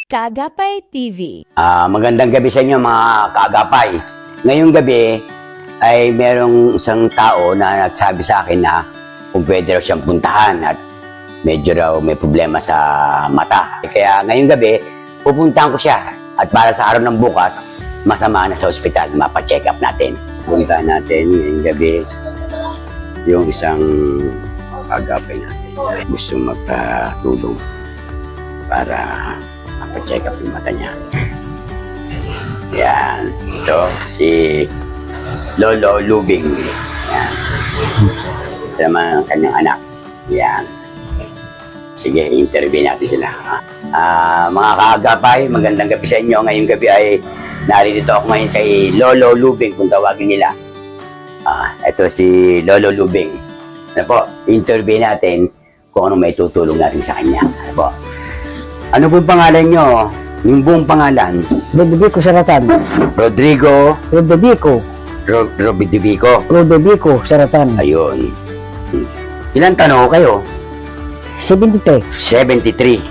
Kaagapay TV. Magandang gabi sa inyo mga kaagapay. Ngayong gabi ay merong isang tao na nagsabi sa akin na kung pwede raw siyang puntahan at medyo raw may problema sa mata. Kaya ngayong gabi, pupuntahan ko siya at para sa araw ng bukas, masama na sa ospital, mapacheck up natin. Puntahan natin ngayong gabi yung isang kaagapay natin. Gusto magpatulong para mapacheck up yung mata niya. Yan. Ito, si Lolo Lubing. Yan. Ito naman ang kanyang anak. Yan. Sige, interview natin sila. Mga kaagapay, magandang gabi sa inyo. Ngayong gabi ay narito ako ngayon kay Lolo Lubing, kung tawagin nila. Ito si Lolo Lubing. Ano po, interview natin kung ano may tutulong natin sa kanya. Ano po? Ano pong pangalan nyo? Yung buong pangalan? Rodrigo Saratan. Rodrigo Rodrigo Saratan. Ayun. Ilan tanong kayo? 73. 73.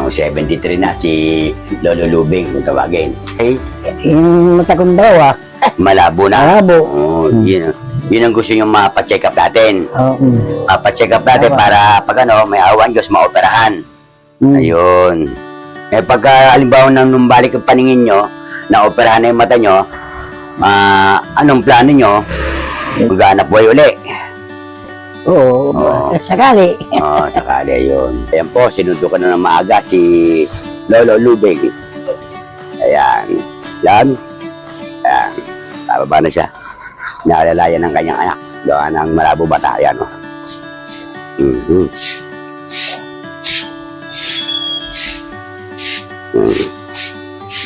73 na si Lolo Lubing kung tawagin. Okay. Yung mata kong dalawa, Malabo na. malabo. Yun ang gusto nyo mapacheck up natin. Mapacheck up natin Tama. para pag ano, may awan Diyos, maoperahan. Ayun. Eh pagka halimbawa nung balik ang paningin nyo, na-operahan na yung mata nyo, anong plano nyo? Maghanap buhay uli. Oo, Oo. sakali. Sakali yun. Ayan po, sinundo ko na ng maaga si Lolo Lubing. Ayan. Lang. Ayan. Bababa na siya. Naalalayan ng kanyang anak. Gawa ng Malabo bata. Ayan o.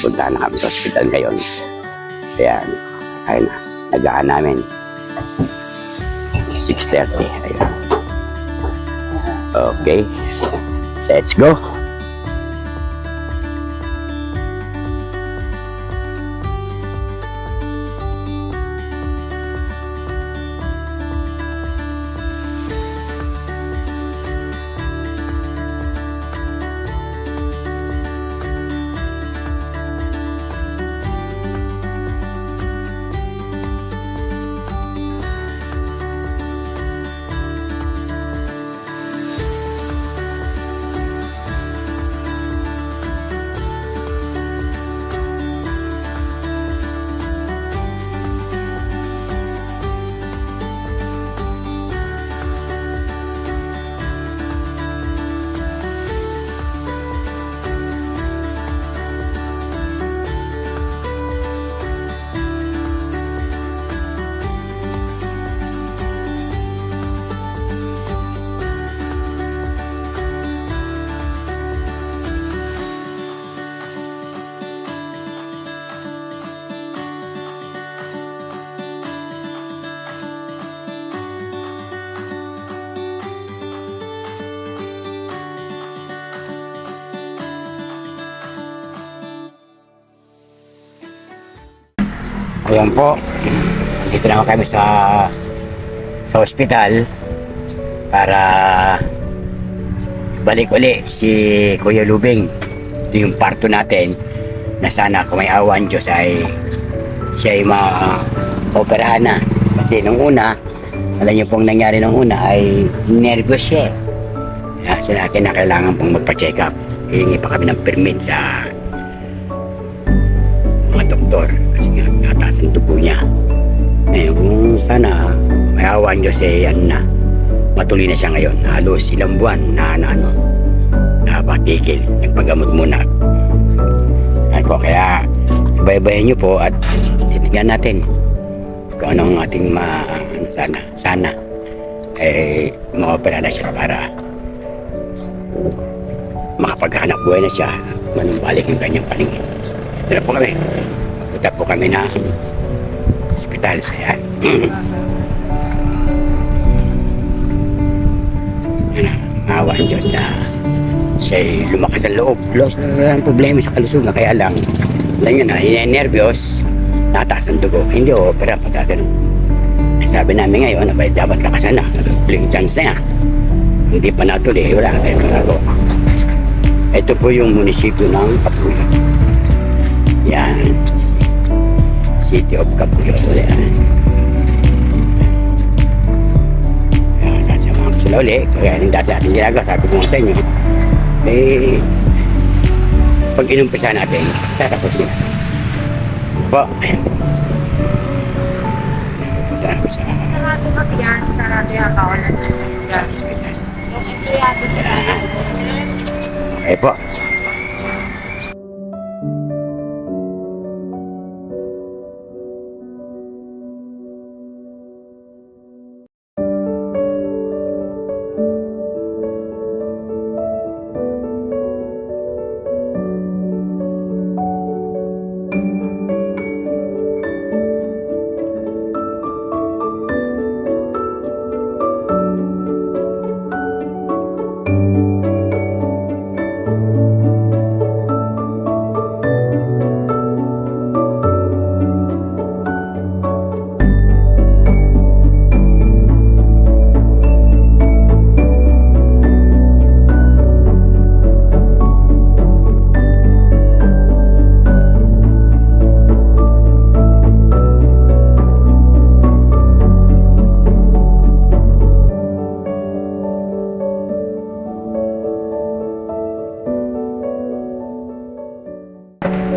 Punta na kami sa hospital ngayon. Ayan. Ayun na. Nagahan namin. 6:30. Ayan. Okay. Let's go. Ayan po, dito na kami sa ospital para balik uli si Kuya Lubing. Ito yung parto natin na sana kung may awan Diyos ay siya ay ma-operahan na. Kasi nung una, alam niyo pong nangyari nung una ay nervous siya. Sa akin na kailangan pong magpa-check up. Hihingi pa kami ng permit sa mga doktor. Kasi nga, nataas ang dugo niya. Kung sana may awan Diyos na matuloy na siya ngayon. Halos ilang buwan na napatigil. Nagpagamot muna. Kaya ibaybayin niyo po at titignan natin kung anong ating sana ma-opera na siya para makapaghanap buhay na siya, manumbalik yung kanyang paningin. Ito na po kami. Punta po kami na hospital. Ayan. Maawa ang Diyos na siya'y lumakas ang loob. Lost na ang problema sa kalusugan. Kaya lang, alam nyo na, nervyos, nataas ang dugo. Hindi opera pagka ganun. Sabi namin ngayon, dapat lakasan na. Huling chance na yan. Hindi pa natuloy, wala na tayong magagawa. Ito po yung munisipyo ng Kapulot. Yan. City of Kapulot. Yan. Nasa mga sila ulit. Kaya yung dati ating ginagawa, sabi ko nga sa inyo. Eh, pag inumpisa natin, tatapos na. Po. Tapos na. Sarado kasi yan. Sarado yung account. Empleyado na. Okay po.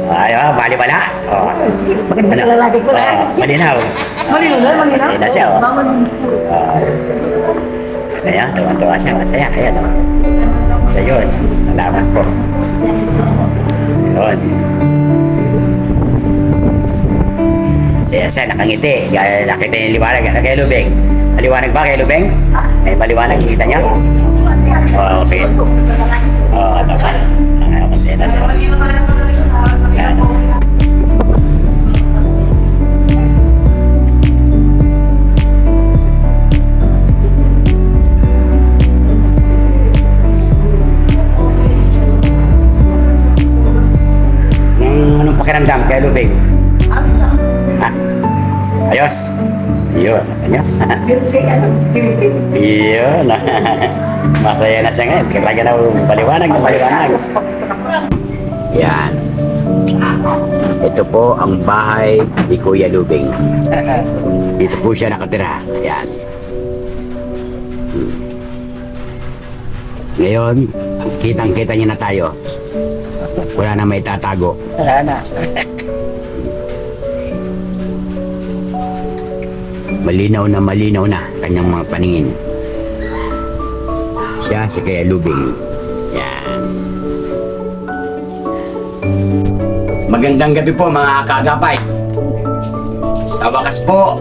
Ayaw, bali pala. Oh. Maganda na lalaki ko lang. Malinaw. Malinaw na, malinaw. Masaya na siya, oh. Ayan, tuwa-tuwa siya. Masaya. Ayan, oh. So, yun. Salamat po. Yun. Siya, nakangiti. Nakita niya yung liwanag. Kay Lubeng. Maliwanag ba kay Lubeng? May maliwanag. Kita niya? Oh, okay. Oh, tama. Masaya na siya. Yan. Anong pakiramdam kay Lubeng? Ha? Ayos? Yun. Ayos? Yun. Masaya na siya ngayon. Kaya na paliwanag na paliwanag. Yan. Ito po ang bahay ni Kuya Lubeng. Dito po siya nakatira. Yan. Ngayon, kitang-kita niya na tayo. Wala na may tatago. Wala na. Malinaw na kanyang mga paningin. Siya si Kuya Lubeng. Yan. Magandang gabi po mga kaagapay. Sa wakas po,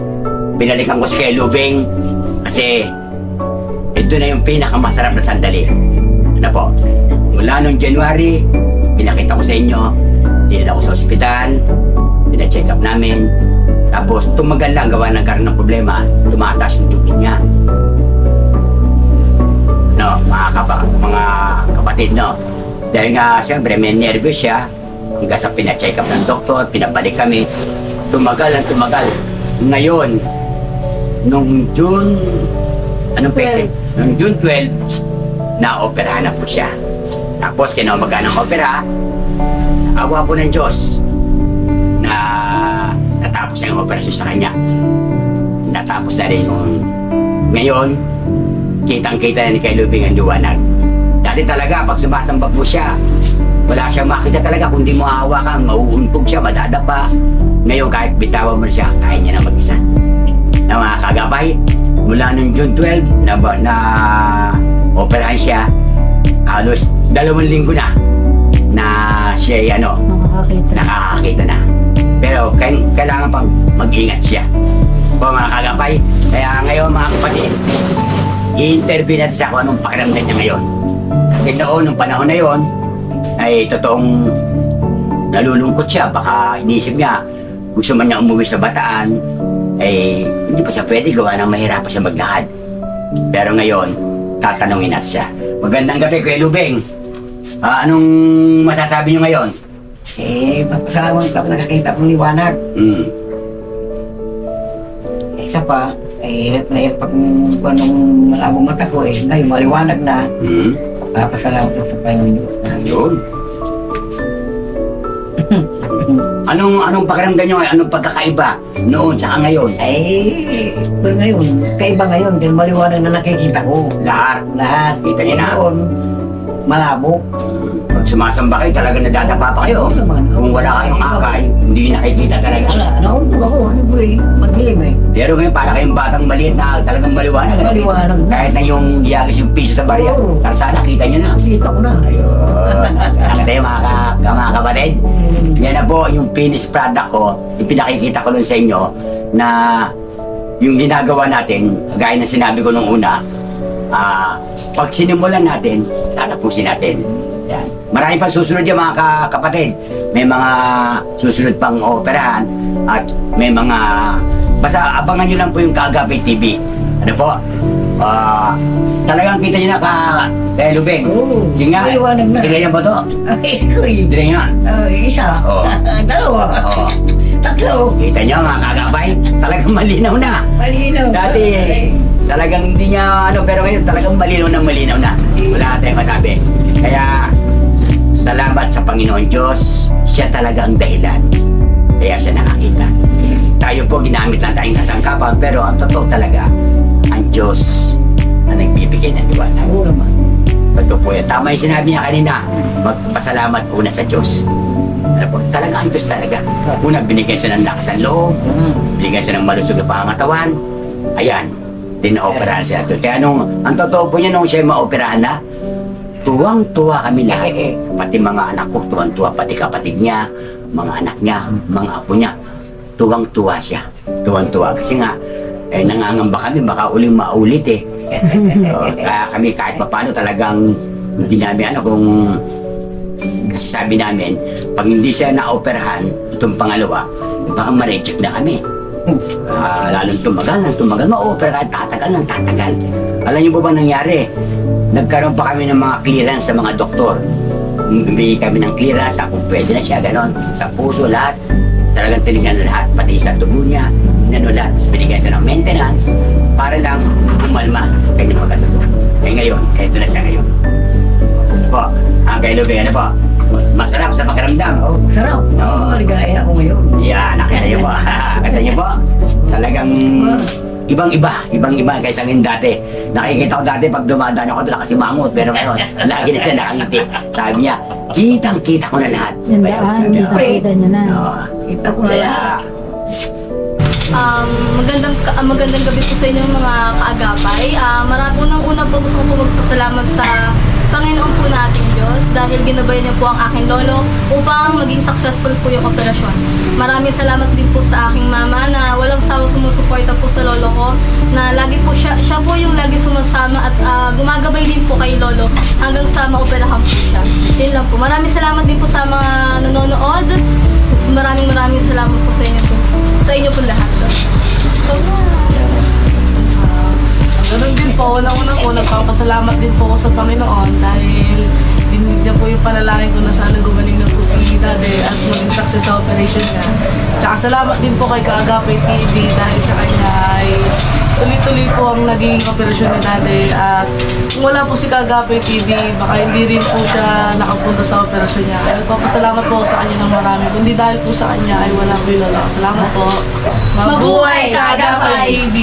binalikan ko si Kuya Lubeng kasi ito na yung pinakamasarap na sandali. Ano po? Mula noong January, pinakita ko sa inyo, dinala ko sa ospital, pina-check up namin. Tapos tumagal lang gawa ng karoon ng problema, tumataas yung tubig niya. No, mga kapatid, no? Dahil nga, siyempre, may nervous siya. Hanggang sa pina-check up ng doktor, pinabalik kami. Tumagal ang tumagal. Ngayon, nung June, anong peche? Nung June 12, na-operahan na po siya. Tapos, kinaumaga ng opera, sa awa po ng Diyos, na natapos na yung operasyon sa kanya. Natapos na rin yung ngayon, kitang-kita na ni Kuya Lubeng ang liwanag. Dati talaga, pag sumasamba po siya, wala siyang makita talaga. Kung di mo hahawakan, mauuntog siya, madadapa. Ngayon, kahit bitawan mo na siya, kaya niya na mag-isa. Na mga kagabay, mula noong June 12, na operahan siya, halos 2 linggo na siya nakakakita na. Pero kailangan pang mag-ingat siya. Po mga kagabay, kaya ngayon mga kapatid, i-interview natin siya kung anong pakiramdam niya ngayon. Kasi noon, nung panahon na yon, ay totoong nalulungkot siya. Baka inisip niya, gusto man niya umuwi sa Bataan, ay hindi pa siya pwede gawa nang mahirapan siya maglakad. Pero ngayon, tatanungin natin siya. Magandang gabi, Kuya Lubeng. Anong masasabi niyo ngayon? Papasalamat ka nakakita kong liwanag. Isa pa, hirap na hirap pag nung malabong mata ko eh. Ngayon, maliwanag na. Papasalamat ko sa Panginoon. Yun. Anong pakiramdam nyo? Anong pagkakaiba noon sa ngayon? Ngayon, kaiba ngayon, dahil maliwanag na nakikita ko. Lahat. Lahat. Kita niyo na. Noon, malabo. Pag sumasamba kayo, talaga nadadapa pa kayo. Oo naman. Kung wala kayong akay, hindi nakikita talaga. Naumpog ako, ano po eh, magdilim eh. Pero ngayon, para kayong batang maliit na talagang maliwanag. Maliwanag. Kahit na yung giyagis yung piso sa barya, Oo. sana kita nyo na. Nakita ko na. Ayun. Ang tayo mga kapatid. Yan na po yung finished product ko. Yung pinakikita ko nun sa inyo na yung ginagawa natin, gaya na sinabi ko nung una, pag sinimulan natin, tatapusin natin. Yan. Marami pang susunod yan mga kapatid. May mga susunod pang operahan at may mga... Basta abangan nyo lang po yung Kaagapay TV. Ano po? Talagang kita nyo na kay Lubeng. Oo, Sige nga, maliwanag na. tinignan ba to? Ay, ikoy. Tinignan nyo. Isa. Oo. Dalawa. Oo. Tatlo. Kita nyo mga Kaagapay, talagang malinaw na. Malinaw. Dati, talagang hindi niya pero ngayon talagang malinaw na. Wala tayong masabi. Kaya, salamat sa Panginoon Diyos. Siya talaga ang dahilan. Kaya siya nakakita. Tayo po, ginamit lang tayong kasangkapan, pero ang totoo talaga, ang Diyos na nagbibigay ng liwanag. Oo naman. Totoo po yan. Tama yung sinabi niya kanina, magpasalamat una sa Diyos. Ano po, talaga ang Diyos talaga. Una, binigyan siya ng lakas ng loob, binigyan siya ng malusog na pangangatawan. Ayan, dinaoperahan siya. Kaya ang totoo po niya, nung siya maoperahan na, tuwang-tuwa kami lahat. Pati mga anak ko, tuwang-tuwa. Pati kapatid niya, mga anak niya, mga apo niya. Tuwang-tuwa siya. Tuwang-tuwa. Kasi nga, nangangamba kami, baka uling maulit eh. Kaya kami kahit paano talagang hindi namin kung nasasabi namin, pag hindi siya naoperahan, itong pangalawa, baka ma-reject na kami. Lalong tumagal, ma-opera ka, tatagal. Alam niyo po ba nangyari? Nagkaroon pa kami ng mga clearance sa mga doktor. Bumili kami ng clearance kung pwede na siya, ganon. Sa puso, lahat. Talagang tinignan na lahat, pati sa tubo niya, lahat. Tapos binigyan siya ng maintenance para lang umalma. Kanya magkatuto. Ngayon, eto na siya ngayon. Ano po? Ang kay Lubeng, ano po? Masarap sa pakiramdam. Oo, sarap. Oo. Maligaya ako ngayon. Yan, nakita niyo po. Nakita niyo po? Talagang ibang-iba kaysa ngayon dati. Nakikita ko dati pag dumadaan ako doon nakasimangot, pero ngayon, lagi na siya nakangiti. Sabi niya, kitang-kita ko na lahat. Yung Kaya, daan, sabi niya, kita niya na. Oo. Kita ko na Kaya, Magandang gabi po sa inyo mga kaagapay. Unang-una po gusto ko po magpasalamat sa Panginoon po natin Diyos dahil ginabayan niyo po ang aking lolo upang maging successful po yung operasyon. Maraming salamat din po sa aking mama na walang sawa sumusuporta po sa lolo ko, na lagi po siya po yung lagi sumasama at gumagabay din po kay lolo hanggang sa maoperahan po siya. Yun lang po. Maraming salamat din po sa mga nanonood. Maraming salamat po sa inyo po lahat. Ganun din po, unang-una po, nagpapasalamat din po ako sa Panginoon dahil dinig niya po yung panalangin ko na sana gumaling na po si Daddy at maging success sa operation niya. Tsaka salamat din po kay Kaagapay TV dahil sa kanya ay tuloy-tuloy po ang naging operasyon ni Daddy at kung wala po si Kaagapay TV, baka hindi rin po siya nakapunta sa operasyon niya. Kaya nagpapasalamat po ako sa kanya ng marami. Kundi dahil po sa kanya ay wala po yung lolo. Salamat po. Mabuhay, Kaagapay TV!